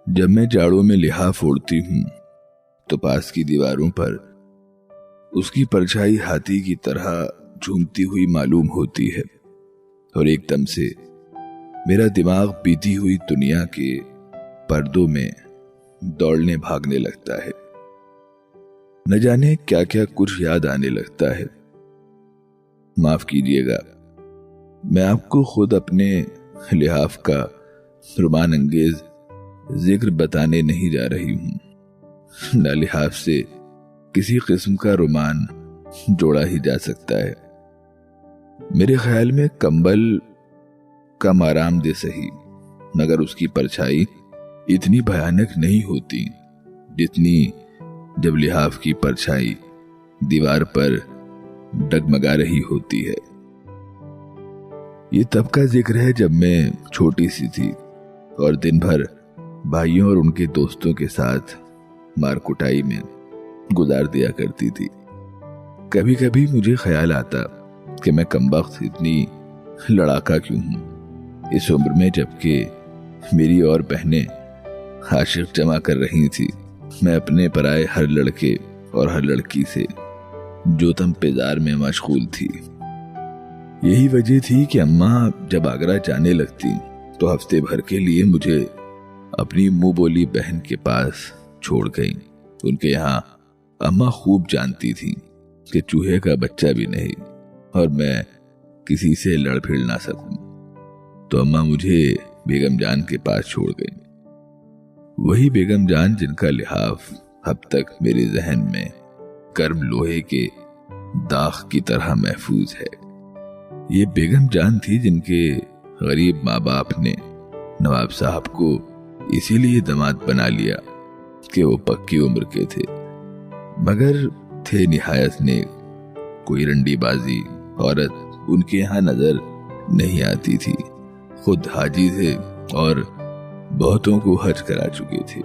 जब मैं जाड़ों में लिहाफ ओढ़ती हूँ तो पास की दीवारों पर उसकी परछाई हाथी की तरह झूमती हुई मालूम होती है और एकदम से मेरा दिमाग बीती हुई दुनिया के पर्दों में दौड़ने भागने लगता है। न जाने क्या क्या कुछ याद आने लगता है। माफ कीजिएगा, मैं आपको खुद अपने लिहाफ का रुमान अंगेज जिक्र बताने नहीं जा रही हूं। न लिहाफ से किसी किस्म का रुमान जोड़ा ही जा सकता है। मेरे ख्याल में कंबल कम आरामदेह सही, मगर उसकी परछाई इतनी भयानक नहीं होती जितनी जब लिहाफ की परछाई दीवार पर डगमगा रही होती है। ये तब का जिक्र है जब मैं छोटी सी थी और दिन भर भाइयों और उनके दोस्तों के साथ मार कुटाई में गुजार दिया करती थी। कभी कभी मुझे ख्याल आता कि मैं कमबख्त इतनी लड़ाका क्यों हूं इस उम्र में, जबकि मेरी और बहनें आशिक जमा कर रही थी। मैं अपने पराए हर लड़के और हर लड़की से जोतम पेजार में मशगूल थी। यही वजह थी कि अम्मा जब आगरा जाने लगती तो हफ्ते भर के लिए मुझे अपनी मुंह बोली बहन के पास छोड़ गई। उनके यहाँ अम्मा खूब जानती थी कि चूहे का बच्चा भी नहीं और मैं किसी से लड़ भिड़ ना सकूं, तो अम्मा मुझे बेगम जान के पास छोड़ गई। वही बेगम जान जिनका लिहाफ अब तक मेरे जहन में कर्म लोहे के दाग की तरह महफूज है। ये बेगम जान थी जिनके गरीब माँ बाप ने नवाब साहब को इसीलिए दामाद बना लिया कि वो पक्की उम्र के थे, मगर थे निहायत नेक। कोई रंडीबाजी औरत उनके यहाँ नजर नहीं आती थी। खुद हाजी थे और बहुतों को हज करा चुके थे।